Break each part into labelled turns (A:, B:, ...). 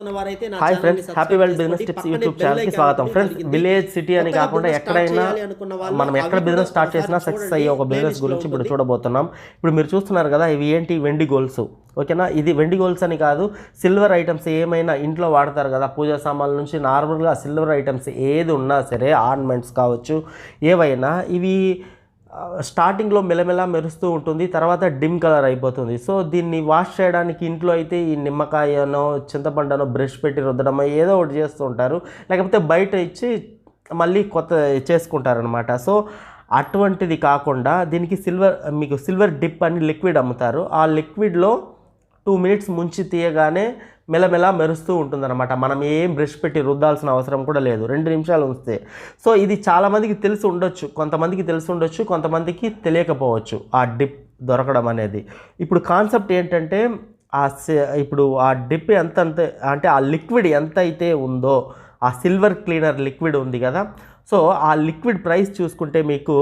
A: Hi friends, happy world business tips YouTube ఛానల్కి స్వాగతం. Friends, village city అని కాకుండా ఎక్కడైనా మనం ఎక్కడ బిజినెస్ స్టార్ట్ చేసినా సక్సెస్ అయ్యే ఒక బిజినెస్ గురించి ఇప్పుడు చూడబోతున్నాం. ఇప్పుడు మీరు చూస్తున్నారు కదా, ఇవి ఏంటి? వెండి గోల్స్. ఓకేనా? ఇది వెండి గోల్స్ అని కాదు, సిల్వర్ ఐటమ్స్ ఏమైనా ఇంట్లో వాడతారు కదా, పూజా సామాన్ల నుంచి నార్మల్గా సిల్వర్ ఐటమ్స్ ఏది ఉన్నా సరే, ఆర్నమెంట్స్ కావచ్చు, ఏవైనా ఇవి స్టార్టింగ్లో మెలమెలా మెరుస్తూ ఉంటుంది, తర్వాత డిమ్ కలర్ అయిపోతుంది. సో దీన్ని వాష్ చేయడానికి ఇంట్లో అయితే ఈ నిమ్మకాయనో చింతపండునో బ్రష్ పెట్టి రుద్దడమో ఏదో ఒకటి చేస్తూ ఉంటారు, లేకపోతే బయట ఇచ్చి మళ్ళీ కొత్త చేసుకుంటారనమాట. సో అటువంటిది కాకుండా దీనికి మీకు సిల్వర్ డిప్ అని లిక్విడ్ అమ్ముతారు. ఆ లిక్విడ్లో 2 minutes ముంచి తీయగానే మెలమెలా మెరుస్తూ ఉంటుందన్నమాట. మనం ఏం బ్రష్ పెట్టి రుద్దాల్సిన అవసరం కూడా లేదు, 2 నిమిషాలు ఉంచితే. సో ఇది చాలామందికి తెలిసి ఉండొచ్చు, కొంతమందికి తెలియకపోవచ్చు ఆ డిప్ దొరకడం అనేది. ఇప్పుడు కాన్సెప్ట్ ఏంటంటే, ఇప్పుడు ఆ డిప్ ఎంత అంటే ఆ లిక్విడ్ ఎంత అయితే ఉందో, ఆ సిల్వర్ క్లీనర్ లిక్విడ్ ఉంది కదా, సో ఆ లిక్విడ్ ప్రైస్ చూసుకుంటే మీకు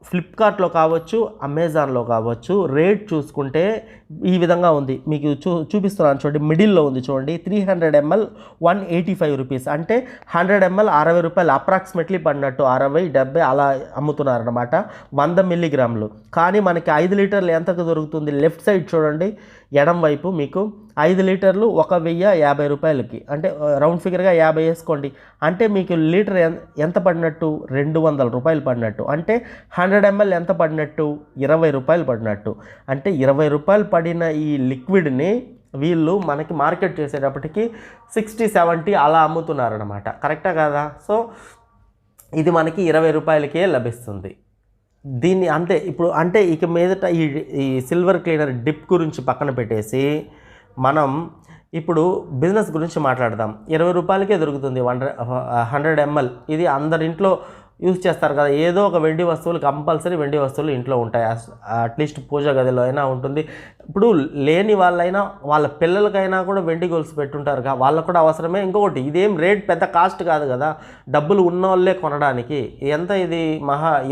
A: ఫ్లిప్కార్ట్లో కావచ్చు, అమెజాన్లో కావచ్చు, రేట్ చూసుకుంటే ఈ విధంగా ఉంది. మీకు చూపిస్తున్నాను చూడండి, మిడిల్లో ఉంది చూడండి. 300 ml 185 రూపీస్, అంటే 100 ml 60 రూపాయలు అప్రాక్సిమేట్లీ పడినట్టు, 60-70 అలా అమ్ముతున్నారనమాట, 100 మిల్లీగ్రాములు. కానీ మనకి 5 లీటర్లు ఎంతకు దొరుకుతుంది? లెఫ్ట్ సైడ్ చూడండి, ఎడం వైపు మీకు 5 లీటర్లు 1050 రూపాయలకి, అంటే రౌండ్ ఫిగర్గా 50 వేసుకోండి. అంటే మీకు లీటర్ ఎంత పడినట్టు? 200 రూపాయలు పడినట్టు. అంటే 100 ml ఎంత పడినట్టు? 20 రూపాయలు పడినట్టు. అంటే 20 రూపాయలు పడిన ఈ లిక్విడ్ని వీళ్ళు మనకి మార్కెట్ చేసేటప్పటికి 60-70 అలా అమ్ముతున్నారనమాట. కరెక్టా కదా? సో ఇది మనకి 20 రూపాయలకే లభిస్తుంది. దీన్ని అంతే. ఇప్పుడు అంటే ఇక మీదట ఈ సిల్వర్ క్లీనర్ డిప్ గురించి పక్కన పెట్టేసి మనం ఇప్పుడు బిజినెస్ గురించి మాట్లాడదాం. 20 రూపాయలకే దొరుకుతుంది 100 ml. ఇది అందరింట్లో యూజ్ చేస్తారు కదా, ఏదో ఒక వెండి వస్తువులు, కంపల్సరీ వెండి వస్తువులు ఇంట్లో ఉంటాయి. అట్లీస్ట్ పూజ గదిలో అయినా ఉంటుంది. ఇప్పుడు లేని వాళ్ళైనా వాళ్ళ పిల్లలకైనా కూడా వెండి గొలుసు పెట్టుంటారు కదా, వాళ్ళకు కూడా అవసరమే. ఇంకొకటి, ఇదేం రేట్ పెద్ద కాస్ట్ కాదు కదా, డబ్బులు ఉన్న వాళ్ళే కొనడానికి. ఎంత ఇది?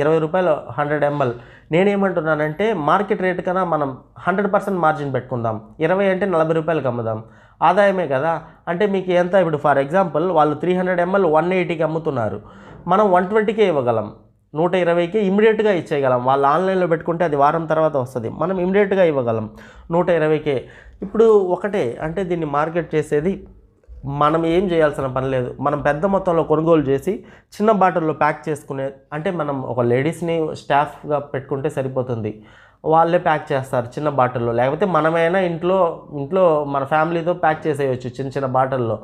A: 20 రూపాయలు 100 ml. నేనేమంటున్నానంటే, మార్కెట్ రేట్ కన్నా మనం 100% మార్జిన్ పెట్టుకుందాం. 20 అంటే 40 రూపాయలకి అమ్ముదాం, ఆదాయమే కదా. అంటే మీకు ఎంత? ఇప్పుడు ఫర్ ఎగ్జాంపుల్ వాళ్ళు 300 ml 180కి అమ్ముతున్నారు, మనం 120కే ఇవ్వగలం, 120కే ఇమీడియట్గా ఇచ్చేయగలం. వాళ్ళు ఆన్లైన్లో పెట్టుకుంటే అది వారం తర్వాత వస్తుంది, మనం ఇమీడియట్గా ఇవ్వగలం 120కే. ఇప్పుడు ఒకటే, అంటే దీన్ని మార్కెట్ చేసేది మనం ఏం చేయాల్సిన పని లేదు. మనం పెద్ద మొత్తంలో కొనుగోలు చేసి చిన్న బాటిల్లో ప్యాక్ చేసుకునే, అంటే మనం ఒక లేడీస్ని స్టాఫ్గా పెట్టుకుంటే సరిపోతుంది, వాళ్ళే ప్యాక్ చేస్తారు చిన్న బాటిల్లో. లేకపోతే మనమైనా ఇంట్లో మన ఫ్యామిలీతో ప్యాక్ చేసేయచ్చు చిన్న చిన్న బాటిల్లో.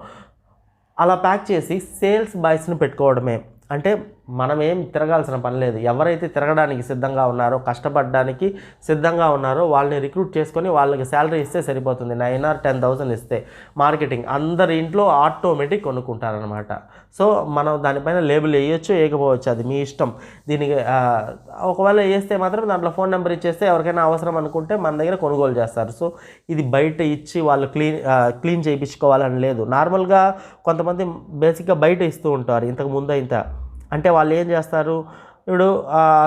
A: అలా ప్యాక్ చేసి సేల్స్ బాయ్స్ని పెట్టుకోవడమే. అంటే మనం ఏం తిరగాల్సిన పని లేదు. ఎవరైతే తిరగడానికి సిద్ధంగా ఉన్నారో, కష్టపడడానికి సిద్ధంగా ఉన్నారో వాళ్ళని రిక్రూట్ చేసుకొని వాళ్ళకి శాలరీ ఇస్తే సరిపోతుంది. 9 or 10,000 ఇస్తే మార్కెటింగ్ అందరి ఇంట్లో ఆటోమేటిక్ కొనుక్కుంటారనమాట. సో మనం దానిపైన లేబుల్ వేయచ్చు, వేయకపోవచ్చు, అది మీ ఇష్టం. దీనికి ఒకవేళ వేస్తే మాత్రం దాంట్లో ఫోన్ నెంబర్ ఇచ్చేస్తే ఎవరికైనా అవసరం అనుకుంటే మన దగ్గర కొనుగోలు చేస్తారు. సో ఇది బయట ఇచ్చి వాళ్ళు క్లీన్ చేయించుకోవాలని లేదు. నార్మల్గా కొంతమంది బేసిక్గా బయట ఇస్తూ ఉంటారు, ఇంతకు ముందు ఇంత. అంటే వాళ్ళు ఏం చేస్తారు, ఇప్పుడు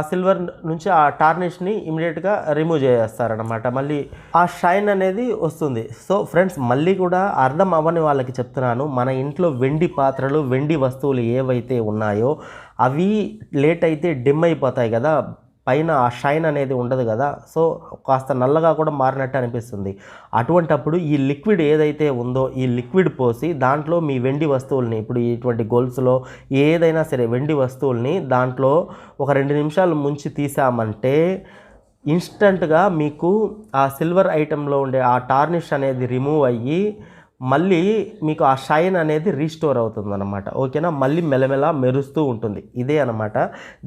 A: సిల్వర్ నుంచి ఆ టార్నిష్ని ఇమీడియట్గా రిమూవ్ చేసేస్తారనమాట, మళ్ళీ ఆ షైన్ అనేది వస్తుంది. సో ఫ్రెండ్స్, మళ్ళీ కూడా అర్థం అవ్వని వాళ్ళకి చెప్తున్నాను, మన ఇంట్లో వెండి పాత్రలు, వెండి వస్తువులు ఏవైతే ఉన్నాయో అవి లేట్ అయితే డిమ్ అయిపోతాయి కదా, పైన ఆ షైన్ అనేది ఉండదు కదా, సో కాస్త నల్లగా కూడా మారినట్టు అనిపిస్తుంది. అటువంటప్పుడు ఈ లిక్విడ్ ఏదైతే ఉందో, ఈ లిక్విడ్ పోసి దాంట్లో మీ వెండి వస్తువుల్ని, ఇప్పుడు ఇటువంటి గోల్స్లో ఏదైనా సరే వెండి వస్తువుల్ని దాంట్లో ఒక 2 నిమిషాలు ముంచి తీసామంటే ఇన్స్టంట్గా మీకు ఆ సిల్వర్ ఐటెంలో ఉండే ఆ టార్నిష్ అనేది రిమూవ్ అయ్యి మళ్ళీ మీకు ఆ షైన్ అనేది రీస్టోర్ అవుతుంది అనమాట. ఓకేనా? మళ్ళీ మెలమెల మెరుస్తూ ఉంటుంది. ఇదే అనమాట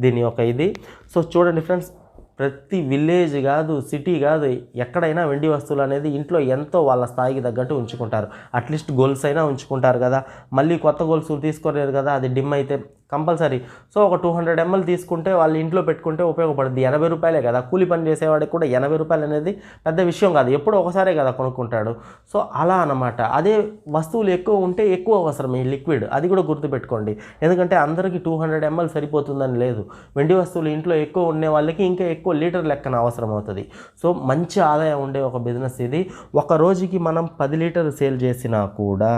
A: దీని యొక్క ఇది. సో చూడండి ఫ్రెండ్స్, ప్రతి విలేజ్ కాదు, సిటీ కాదు, ఎక్కడైనా వెండి వస్తువులు అనేది ఇంట్లో ఎంతో వాళ్ళ స్థాయికి తగ్గట్టు ఉంచుకుంటారు. అట్లీస్ట్ గోల్స్ అయినా ఉంచుకుంటారు కదా, మళ్ళీ కొత్త గోల్సులు తీసుకోలేరు కదా, అది డిమ్ అయితే. కంపల్సరీ. సో ఒక 200 ml తీసుకుంటే వాళ్ళు ఇంట్లో పెట్టుకుంటే ఉపయోగపడుద్ది. 80 రూపాయలే కదా, కూలి పని చేసేవాడికి కూడా 80 రూపాయలు అనేది పెద్ద విషయం కాదు, ఎప్పుడో ఒకసారే కదా కొనుక్కుంటాడు. సో అలా అన్నమాట. అదే వస్తువులు ఎక్కువ ఉంటే ఎక్కువ అవసరం ఈ లిక్విడ్, అది కూడా గుర్తుపెట్టుకోండి. ఎందుకంటే అందరికీ 200 ml సరిపోతుందని లేదు. వెండి వస్తువులు ఇంట్లో ఎక్కువ ఉండే వాళ్ళకి ఇంకా ఎక్కువ లీటర్ లెక్కన అవసరం అవుతుంది. సో మంచి ఆదాయం ఉండే ఒక బిజినెస్ ఇది. ఒక రోజుకి మనం 10 లీటర్లు సేల్ చేసినా కూడా,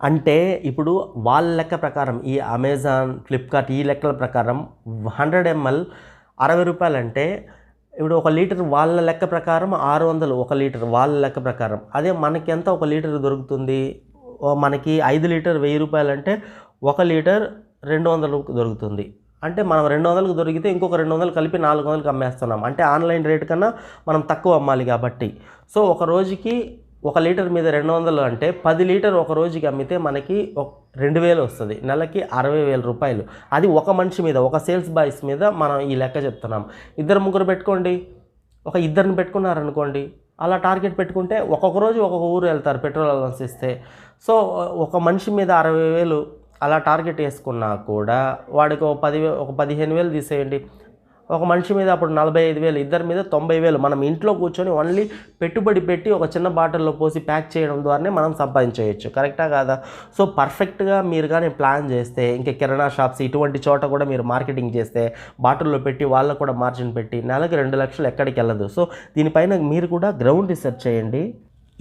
A: అంటే ఇప్పుడు వాళ్ళ లెక్క ప్రకారం, ఈ అమెజాన్, ఫ్లిప్కార్ట్ ఈ లెక్కల ప్రకారం 100 ml 60 రూపాయలు అంటే, ఇప్పుడు 1 లీటర్ వాళ్ళ లెక్క ప్రకారం 600, 1 లీటర్ వాళ్ళ లెక్క ప్రకారం. అదే మనకి ఎంత 1 లీటర్ దొరుకుతుంది, మనకి 5 లీటర్ 1000 రూపాయలు అంటే 1 లీటర్ 200 దొరుకుతుంది. అంటే మనం 200కు దొరికితే ఇంకొక 200 కలిపి 400కి అమ్మేస్తున్నాం. అంటే ఆన్లైన్ రేట్ కన్నా మనం తక్కువ అమ్మాలి కాబట్టి. సో ఒక రోజుకి 1 లీటర్ మీద 200 అంటే 10 లీటర్ ఒక రోజుకి అమ్మితే మనకి 2000 వస్తుంది. నెలకి 60,000 రూపాయలు. అది ఒక మనిషి మీద, ఒక సేల్స్ బాయ్స్ మీద మనం ఈ లెక్క చెప్తున్నాం. 2-3 పెట్టుకోండి, ఒక 2ని పెట్టుకున్నారనుకోండి, అలా టార్గెట్ పెట్టుకుంటే ఒక్కొక్క రోజు ఒక్కొక్క ఊరు వెళ్తారు పెట్రోల్ అలవెన్స్ ఇస్తే. సో ఒక మనిషి మీద 60,000 అలా టార్గెట్ వేసుకున్నా కూడా వాడికి ఒక 15,000 తీసేయండి. ఒక మనిషి మీద అప్పుడు 45,000, ఇద్దరి మీద 90,000. మనం ఇంట్లో కూర్చొని ఓన్లీ పెట్టుబడి పెట్టి ఒక చిన్న బాటిల్లో పోసి ప్యాక్ చేయడం ద్వారానే మనం సంపాదించేయచ్చు. కరెక్టా కాదా? సో పర్ఫెక్ట్గా మీరు కానీ ప్లాన్ చేస్తే, ఇంకా కిరాణా షాప్స్ ఇటువంటి చోట కూడా మీరు మార్కెటింగ్ చేస్తే, బాటిల్లో పెట్టి వాళ్ళకు కూడా మార్జిన్ పెట్టి నెలకు 2 లక్షలు ఎక్కడికి వెళ్ళదు. సో దీనిపైన మీరు కూడా గ్రౌండ్ రీసెర్చ్ చేయండి.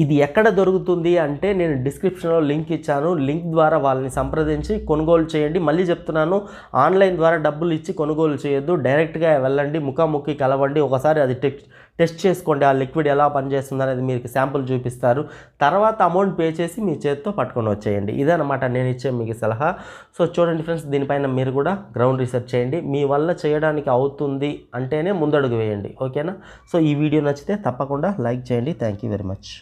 A: ఇది ఎక్కడ దొరుకుతుంది అంటే నేను డిస్క్రిప్షన్లో లింక్ ఇచ్చాను. లింక్ ద్వారా వాళ్ళని సంప్రదించి కొనుగోలు చేయండి. మళ్ళీ చెప్తున్నాను, ఆన్లైన్ ద్వారా డబ్బులు ఇచ్చి కొనుగోలు చేయొద్దు. డైరెక్ట్గా వెళ్ళండి, ముఖాముఖి కలవండి. ఒకసారి అది టెస్ట్ చేసుకోండి, ఆ లిక్విడ్ ఎలా పనిచేస్తుంది అనేది మీకు శాంపుల్ చూపిస్తారు. తర్వాత అమౌంట్ పే చేసి మీ చేతితో పట్టుకొని వచ్చేయండి. ఇదన్నమాట నేను ఇచ్చే మీకు సలహా. సో చూడండి ఫ్రెండ్స్, దీనిపైన మీరు కూడా గ్రౌండ్ రీసెర్చ్ చేయండి. మీ వల్ల చేయడానికి అవుతుంది అంటేనే ముందడుగు వేయండి. ఓకేనా? సో ఈ వీడియో నచ్చితే తప్పకుండా లైక్ చేయండి. Thank you very much.